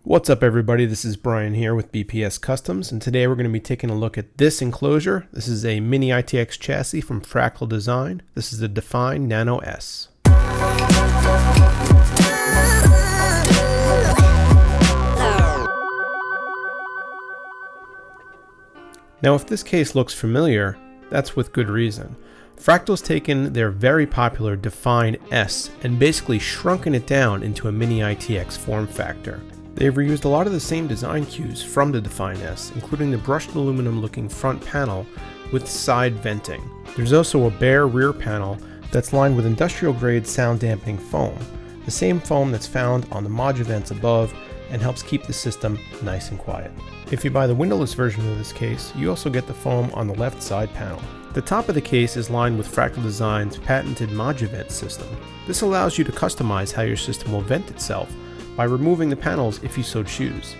What's up everybody, this is Brian here with BPS Customs, and today we're going to be taking a look at this enclosure. This is a mini ITX chassis from Fractal Design. This is the Define Nano S. Now if this case looks familiar, that's with good reason. Fractal's taken their very popular Define S and basically shrunken it down into a mini ITX form factor. They've reused a lot of the same design cues from the Define S, including the brushed aluminum looking front panel with side venting. There's also a bare rear panel that's lined with industrial grade sound dampening foam, the same foam that's found on the module vents above and helps keep the system nice and quiet. If you buy the windowless version of this case, you also get the foam on the left side panel. The top of the case is lined with Fractal Design's patented module vent system. This allows you to customize how your system will vent itself by removing the panels if you so choose.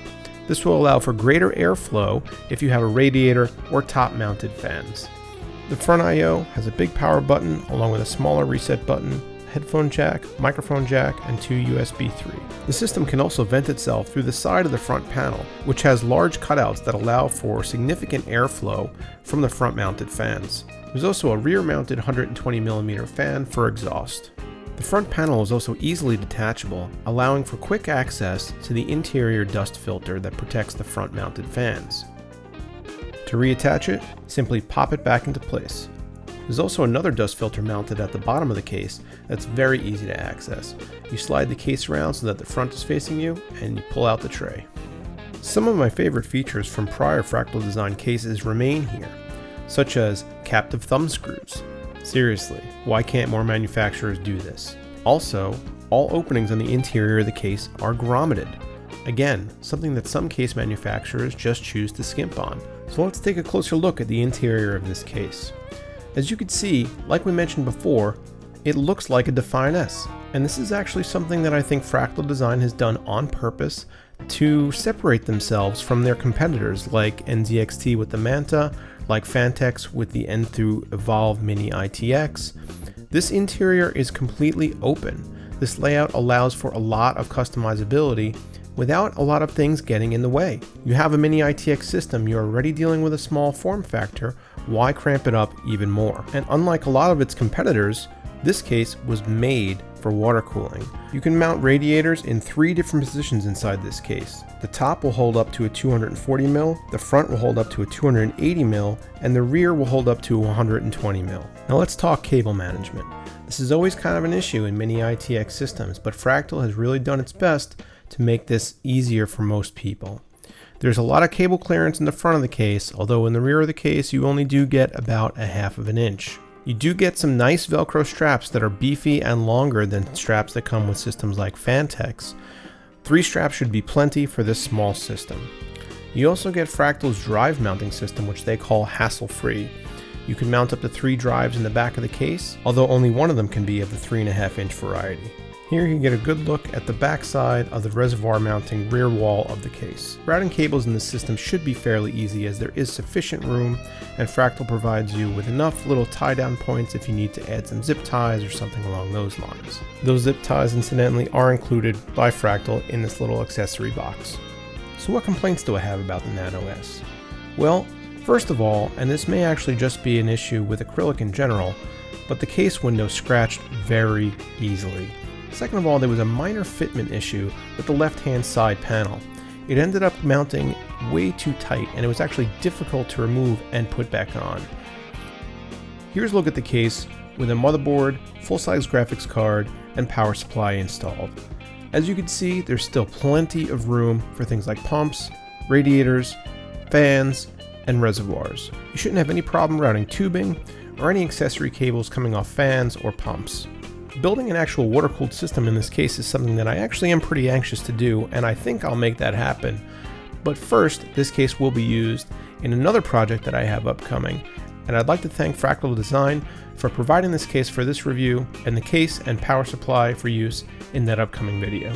This will allow for greater airflow if you have a radiator or top-mounted fans. The front I/O has a big power button along with a smaller reset button, headphone jack, microphone jack, and 2 USB 3. The system can also vent itself through the side of the front panel, which has large cutouts that allow for significant airflow from the front-mounted fans. There's also a rear-mounted 120mm fan for exhaust. The front panel is also easily detachable, allowing for quick access to the interior dust filter that protects the front-mounted fans. To reattach it, simply pop it back into place. There's also another dust filter mounted at the bottom of the case that's very easy to access. You slide the case around so that the front is facing you, and you pull out the tray. Some of my favorite features from prior Fractal Design cases remain here, such as captive thumb screws. Seriously, why can't more manufacturers do this? Also, all openings on the interior of the case are grommeted. Again, something that some case manufacturers just choose to skimp on. So let's take a closer look at the interior of this case. As you can see, like we mentioned before, it looks like a Define S. And this is actually something that I think Fractal Design has done on purpose to separate themselves from their competitors like NZXT with the Manta, like Fantex with the N2 Evolve Mini ITX. This interior is completely open. This layout allows for a lot of customizability without a lot of things getting in the way. You have a mini ITX system, you're already dealing with a small form factor, why cramp it up even more? And unlike a lot of its competitors, this case was made for water cooling. You can mount radiators in 3 different positions inside this case. The top will hold up to a 240mm, the front will hold up to a 280mm, and the rear will hold up to 120mm. Now let's talk cable management. This is always kind of an issue in mini ITX systems, but Fractal has really done its best to make this easier for most people. There's a lot of cable clearance in the front of the case, although in the rear of the case you only do get about 1/2 inch. You do get some nice Velcro straps that are beefy and longer than straps that come with systems like Fantex. 3 straps should be plenty for this small system. You also get Fractal's drive mounting system, which they call hassle-free. You can mount up to 3 drives in the back of the case, although only one of them can be of the 3.5 inch variety. Here you get a good look at the back side of the reservoir mounting rear wall of the case. Routing cables in this system should be fairly easy as there is sufficient room, and Fractal provides you with enough little tie down points if you need to add some zip ties or something along those lines. Those zip ties incidentally are included by Fractal in this little accessory box. So what complaints do I have about the Nano S? Well, first of all, and this may actually just be an issue with acrylic in general, but the case window scratched very easily. Second of all, there was a minor fitment issue with the left-hand side panel. It ended up mounting way too tight, and it was actually difficult to remove and put back on. Here's a look at the case with a motherboard, full-size graphics card, and power supply installed. As you can see, there's still plenty of room for things like pumps, radiators, fans, and reservoirs. You shouldn't have any problem routing tubing or any accessory cables coming off fans or pumps. Building an actual water-cooled system in this case is something that I actually am pretty anxious to do, and I think I'll make that happen. But first, this case will be used in another project that I have upcoming, and I'd like to thank Fractal Design for providing this case for this review and the case and power supply for use in that upcoming video.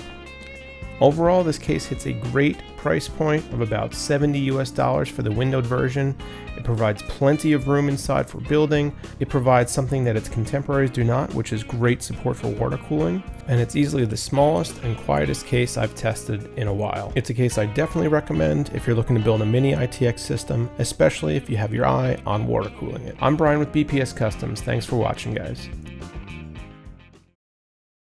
Overall, this case hits a great price point of about $70 for the windowed version. It provides plenty of room inside for building. It provides something that its contemporaries do not, which is great support for water cooling. And it's easily the smallest and quietest case I've tested in a while. It's a case I definitely recommend if you're looking to build a mini ITX system, especially if you have your eye on water cooling it. I'm Brian with BPS Customs. Thanks for watching, guys.